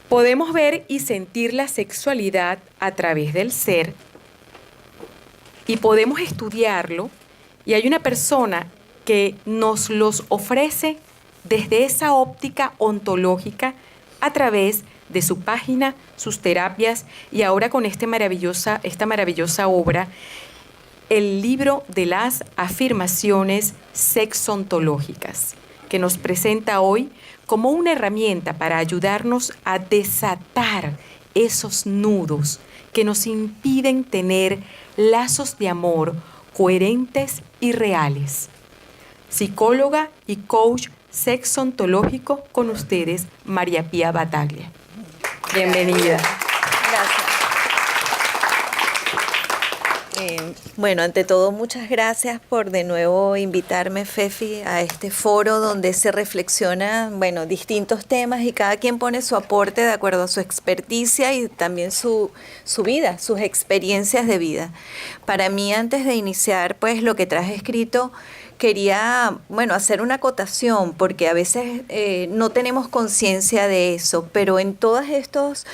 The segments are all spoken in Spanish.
Podemos ver y sentir la sexualidad a través del ser y podemos estudiarlo y hay una persona que nos los ofrece desde esa óptica ontológica a través de su página, sus terapias y ahora con esta maravillosa obra, el libro de las afirmaciones sexontológicas, que nos presenta hoy como una herramienta para ayudarnos a desatar esos nudos que nos impiden tener lazos de amor coherentes y reales. Psicóloga y coach sexontológico con ustedes, María Pía Bataglia. Bienvenida. Gracias. Bueno, ante todo, muchas gracias por de nuevo invitarme, Fefi, a este foro donde se reflexiona, bueno, distintos temas y cada quien pone su aporte de acuerdo a su experticia y también su vida, sus experiencias de vida. Para mí, antes de iniciar, pues lo que traje escrito, quería, bueno, hacer una acotación porque a veces no tenemos conciencia de eso, pero en todos estos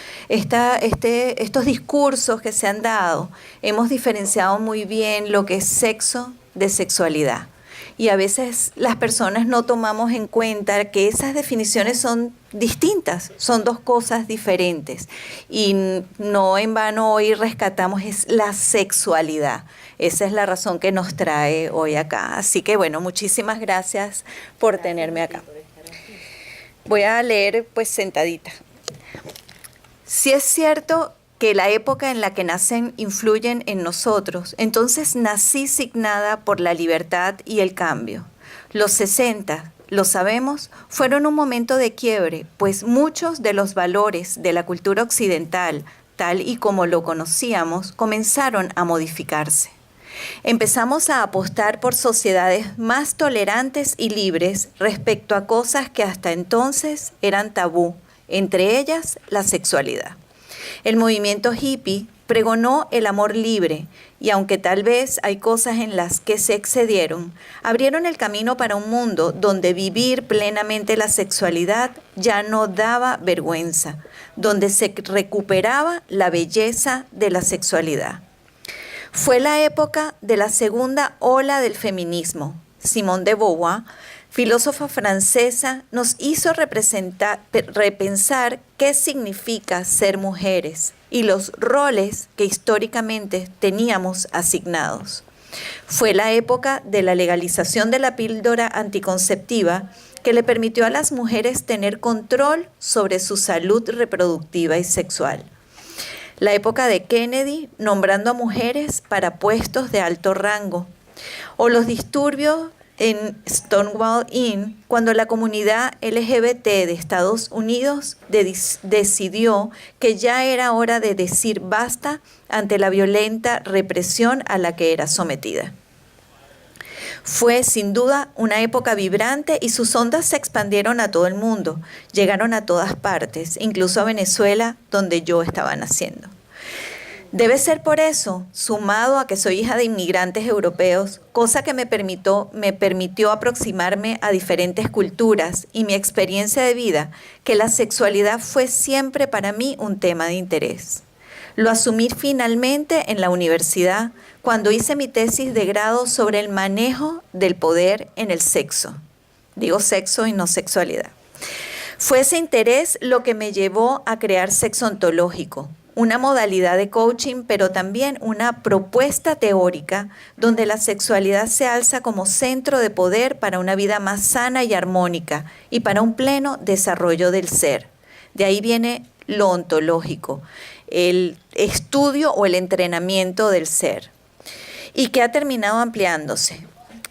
discursos que se han dado, hemos diferenciado muy bien lo que es sexo de sexualidad. Y a veces las personas no tomamos en cuenta que esas definiciones son distintas, son dos cosas diferentes. Y no en vano hoy rescatamos es la sexualidad. Esa es la razón que nos trae hoy acá. Así que bueno, muchísimas gracias por tenerme acá. Voy a leer pues sentadita. Si es cierto que la época en la que nacen influyen en nosotros, entonces nací signada por la libertad y el cambio. Los 60, lo sabemos, fueron un momento de quiebre, pues muchos de los valores de la cultura occidental, tal y como lo conocíamos, comenzaron a modificarse. Empezamos a apostar por sociedades más tolerantes y libres respecto a cosas que hasta entonces eran tabú, entre ellas la sexualidad. El movimiento hippie pregonó el amor libre y aunque tal vez hay cosas en las que se excedieron, abrieron el camino para un mundo donde vivir plenamente la sexualidad ya no daba vergüenza, donde se recuperaba la belleza de la sexualidad. Fue la época de la segunda ola del feminismo. Simone de Beauvoir, filósofa francesa, nos hizo repensar qué significa ser mujeres y los roles que históricamente teníamos asignados. Fue la época de la legalización de la píldora anticonceptiva que le permitió a las mujeres tener control sobre su salud reproductiva y sexual. La época de Kennedy nombrando a mujeres para puestos de alto rango. O los disturbios en Stonewall Inn, cuando la comunidad LGBT de Estados Unidos decidió que ya era hora de decir basta ante la violenta represión a la que era sometida. Fue sin duda una época vibrante y sus ondas se expandieron a todo el mundo, llegaron a todas partes, incluso a Venezuela, donde yo estaba naciendo. Debe ser por eso, sumado a que soy hija de inmigrantes europeos, cosa que me permitió aproximarme a diferentes culturas y mi experiencia de vida, que la sexualidad fue siempre para mí un tema de interés. Lo asumí finalmente en la universidad cuando hice mi tesis de grado sobre el manejo del poder en el sexo. Digo sexo y no sexualidad. Fue ese interés lo que me llevó a crear Sexo Ontológico, una modalidad de coaching, pero también una propuesta teórica donde la sexualidad se alza como centro de poder para una vida más sana y armónica y para un pleno desarrollo del ser. De ahí viene lo ontológico, el estudio o el entrenamiento del ser, y que ha terminado ampliándose.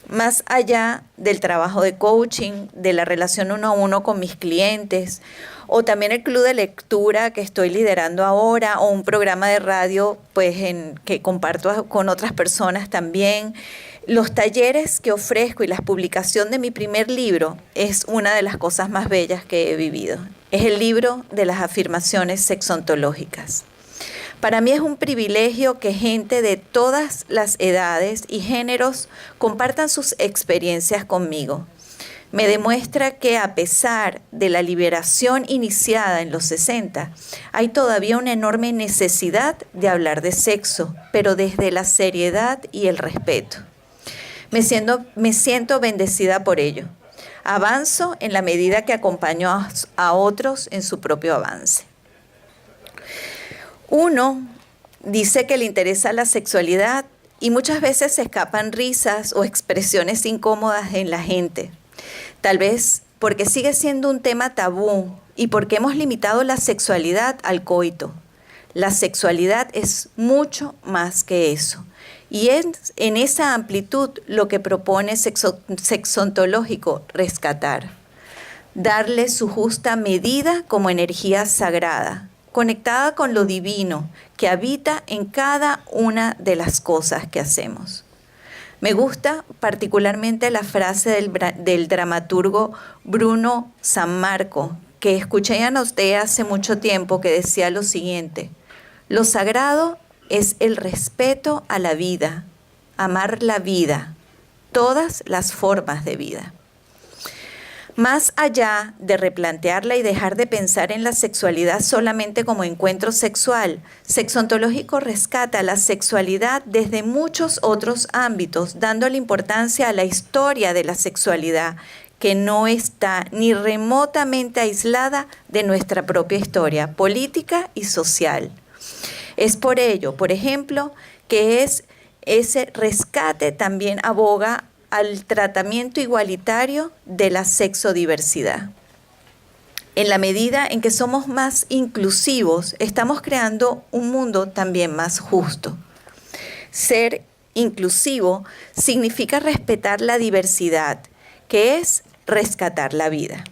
Más allá del trabajo de coaching, de la relación uno a uno con mis clientes, o también el club de lectura que estoy liderando ahora, o un programa de radio pues, que comparto con otras personas también. Los talleres que ofrezco y la publicación de mi primer libro es una de las cosas más bellas que he vivido. Es el libro de las afirmaciones sexontológicas. Para mí es un privilegio que gente de todas las edades y géneros compartan sus experiencias conmigo. me demuestra que a pesar de la liberación iniciada en los 60, hay todavía una enorme necesidad de hablar de sexo, pero desde la seriedad y el respeto. Me siento bendecida por ello. Avanzo en la medida que acompaño a otros en su propio avance. Uno dice que le interesa la sexualidad y muchas veces se escapan risas o expresiones incómodas en la gente. Tal vez porque sigue siendo un tema tabú y porque hemos limitado la sexualidad al coito. La sexualidad es mucho más que eso. Y es en esa amplitud lo que propone Sexontológico rescatar. Darle su justa medida como energía sagrada, conectada con lo divino que habita en cada una de las cosas que hacemos. Me gusta particularmente la frase del dramaturgo Bruno Sammarco, que escuché y anoté hace mucho tiempo, que decía lo siguiente: lo sagrado es el respeto a la vida, amar la vida, todas las formas de vida. Más allá de replantearla y dejar de pensar en la sexualidad solamente como encuentro sexual, Sexontológico rescata la sexualidad desde muchos otros ámbitos, dándole importancia a la historia de la sexualidad, que no está ni remotamente aislada de nuestra propia historia política y social. Es por ello, por ejemplo, que ese rescate también aboga al tratamiento igualitario de la sexodiversidad. En la medida en que somos más inclusivos, estamos creando un mundo también más justo. Ser inclusivo significa respetar la diversidad, que es rescatar la vida.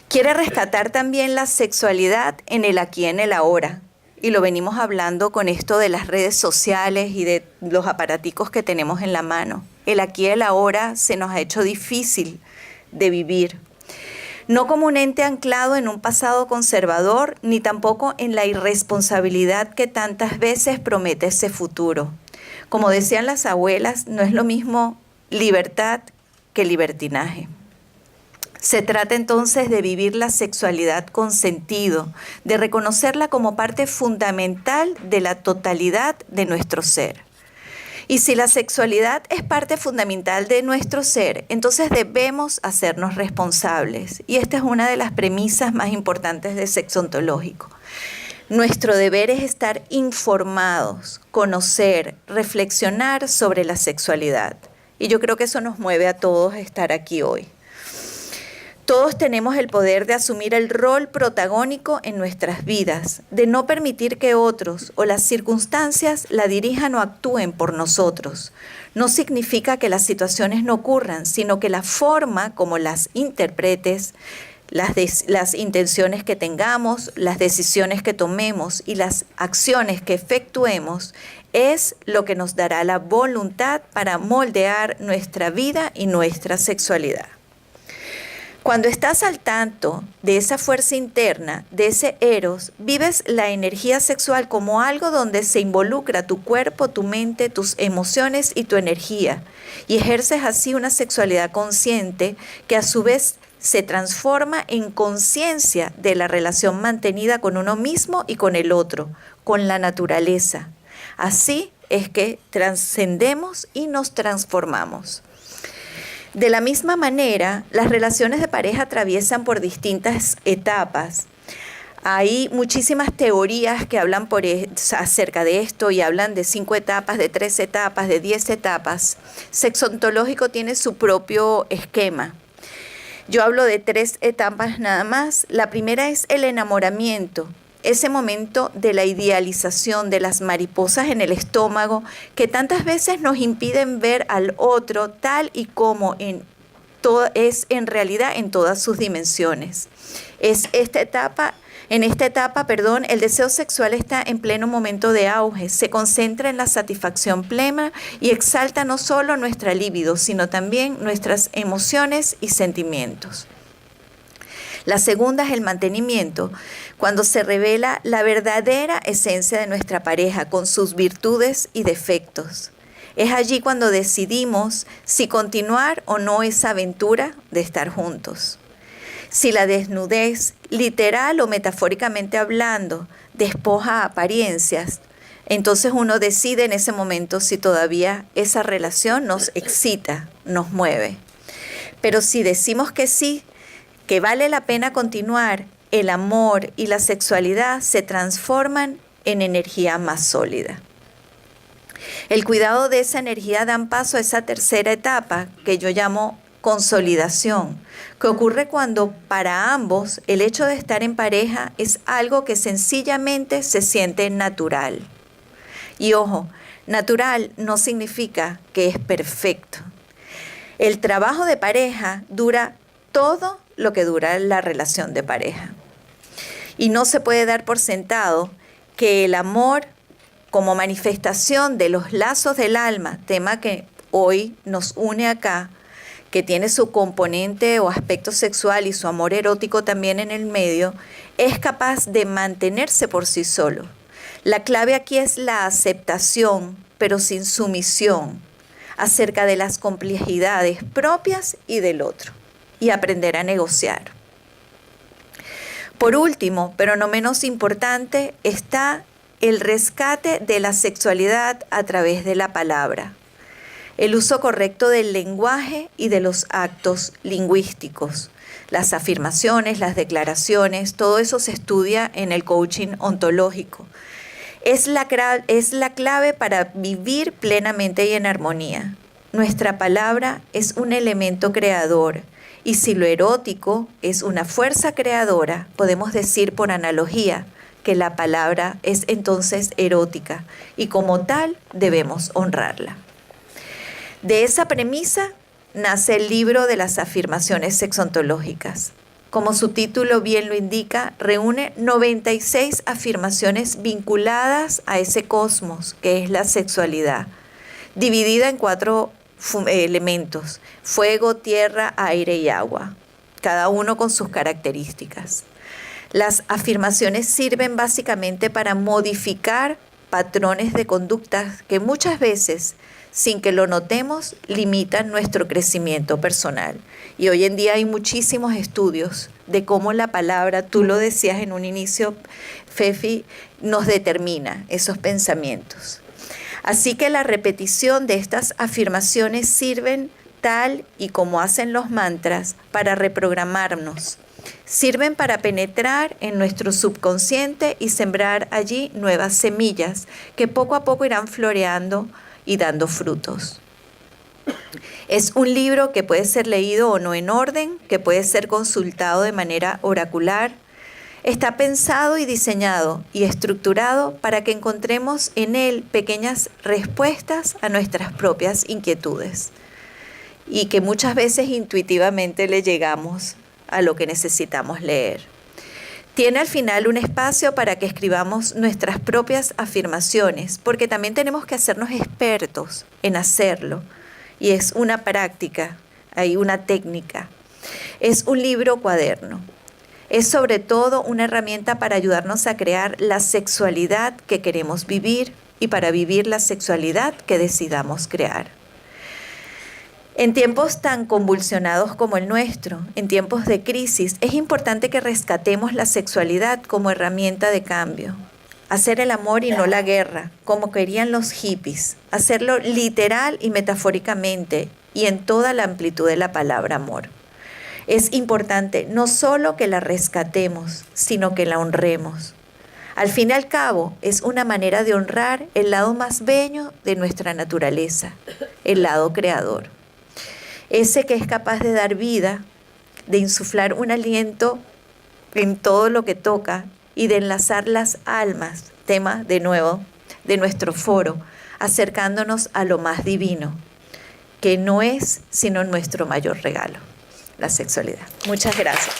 Quiere rescatar también la sexualidad en el aquí y en el ahora. Y lo venimos hablando con esto de las redes sociales y de los aparaticos que tenemos en la mano. El aquí y el ahora se nos ha hecho difícil de vivir. No como un ente anclado en un pasado conservador, ni tampoco en la irresponsabilidad que tantas veces promete ese futuro. Como decían las abuelas, no es lo mismo libertad que libertinaje. Se trata entonces de vivir la sexualidad con sentido, de reconocerla como parte fundamental de la totalidad de nuestro ser. Y si la sexualidad es parte fundamental de nuestro ser, entonces debemos hacernos responsables. Y esta es una de las premisas más importantes de Sexontológico. Nuestro deber es estar informados, conocer, reflexionar sobre la sexualidad. Y yo creo que eso nos mueve a todos a estar aquí hoy. Todos tenemos el poder de asumir el rol protagónico en nuestras vidas, de no permitir que otros o las circunstancias la dirijan o actúen por nosotros. No significa que las situaciones no ocurran, sino que la forma como las interpretes, las intenciones que tengamos, las decisiones que tomemos y las acciones que efectuemos es lo que nos dará la voluntad para moldear nuestra vida y nuestra sexualidad. Cuando estás al tanto de esa fuerza interna, de ese eros, vives la energía sexual como algo donde se involucra tu cuerpo, tu mente, tus emociones y tu energía. Y ejerces así una sexualidad consciente que a su vez se transforma en conciencia de la relación mantenida con uno mismo y con el otro, con la naturaleza. Así es que trascendemos y nos transformamos. De la misma manera, las relaciones de pareja atraviesan por distintas etapas. Hay muchísimas teorías que hablan acerca de esto y hablan de 5 etapas, de 3 etapas, de 10 etapas. Sexontológico tiene su propio esquema. Yo hablo de 3 etapas nada más. La primera es el enamoramiento. Ese momento de la idealización, de las mariposas en el estómago, que tantas veces nos impiden ver al otro tal y como es en realidad en todas sus dimensiones. En esta etapa, el deseo sexual está en pleno momento de auge, se concentra en la satisfacción plena y exalta no solo nuestra libido, sino también nuestras emociones y sentimientos. La segunda es el mantenimiento, cuando se revela la verdadera esencia de nuestra pareja con sus virtudes y defectos. Es allí cuando decidimos si continuar o no esa aventura de estar juntos. Si la desnudez, literal o metafóricamente hablando, despoja apariencias, entonces uno decide en ese momento si todavía esa relación nos excita, nos mueve. Pero si decimos que sí, que vale la pena continuar, el amor y la sexualidad se transforman en energía más sólida. El cuidado de esa energía dan paso a esa tercera etapa que yo llamo consolidación, que ocurre cuando para ambos el hecho de estar en pareja es algo que sencillamente se siente natural. Y ojo, natural no significa que es perfecto. El trabajo de pareja dura todo lo que dura la relación de pareja. Y no se puede dar por sentado que el amor como manifestación de los lazos del alma, tema que hoy nos une acá, que tiene su componente o aspecto sexual y su amor erótico también en el medio, es capaz de mantenerse por sí solo. La clave aquí es la aceptación, pero sin sumisión, acerca de las complejidades propias y del otro, y aprender a negociar. Por último, pero no menos importante, está el rescate de la sexualidad a través de la palabra, el uso correcto del lenguaje y de los actos lingüísticos, las afirmaciones, las declaraciones, todo eso se estudia en el coaching ontológico. Es la clave para vivir plenamente y en armonía. Nuestra palabra es un elemento creador y si lo erótico es una fuerza creadora, podemos decir por analogía que la palabra es entonces erótica y como tal debemos honrarla. De esa premisa nace el libro de las afirmaciones sexontológicas. Como su título bien lo indica, reúne 96 afirmaciones vinculadas a ese cosmos que es la sexualidad, dividida en 4 elementos: fuego, tierra, aire y agua, cada uno con sus características. Las afirmaciones sirven básicamente para modificar patrones de conductas que muchas veces, sin que lo notemos, limitan nuestro crecimiento personal. Y hoy en día hay muchísimos estudios de cómo la palabra, tú lo decías en un inicio, Fefi, nos determina esos pensamientos. Así que la repetición de estas afirmaciones sirven tal y como hacen los mantras para reprogramarnos. Sirven para penetrar en nuestro subconsciente y sembrar allí nuevas semillas que poco a poco irán floreando y dando frutos. Es un libro que puede ser leído o no en orden, que puede ser consultado de manera oracular. Está pensado y diseñado y estructurado para que encontremos en él pequeñas respuestas a nuestras propias inquietudes y que muchas veces intuitivamente le llegamos a lo que necesitamos leer. Tiene al final un espacio para que escribamos nuestras propias afirmaciones, porque también tenemos que hacernos expertos en hacerlo. Y es una práctica, hay una técnica. Es un libro cuaderno. Es sobre todo una herramienta para ayudarnos a crear la sexualidad que queremos vivir y para vivir la sexualidad que decidamos crear. En tiempos tan convulsionados como el nuestro, en tiempos de crisis, es importante que rescatemos la sexualidad como herramienta de cambio. Hacer el amor y no la guerra, como querían los hippies. Hacerlo literal y metafóricamente y en toda la amplitud de la palabra amor. Es importante no solo que la rescatemos, sino que la honremos. Al fin y al cabo, es una manera de honrar el lado más bello de nuestra naturaleza, el lado creador. Ese que es capaz de dar vida, de insuflar un aliento en todo lo que toca y de enlazar las almas, tema de nuevo de nuestro foro, acercándonos a lo más divino, que no es sino nuestro mayor regalo, la sexualidad. Muchas gracias.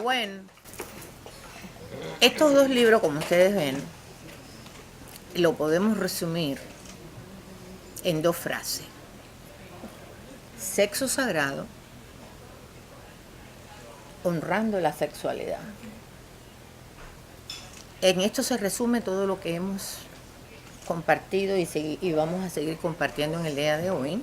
Bueno, estos 2 libros, como ustedes ven, lo podemos resumir en 2 frases. Sexo sagrado honrando la sexualidad. En esto se resume todo lo que hemos compartido y vamos a seguir compartiendo en el día de hoy.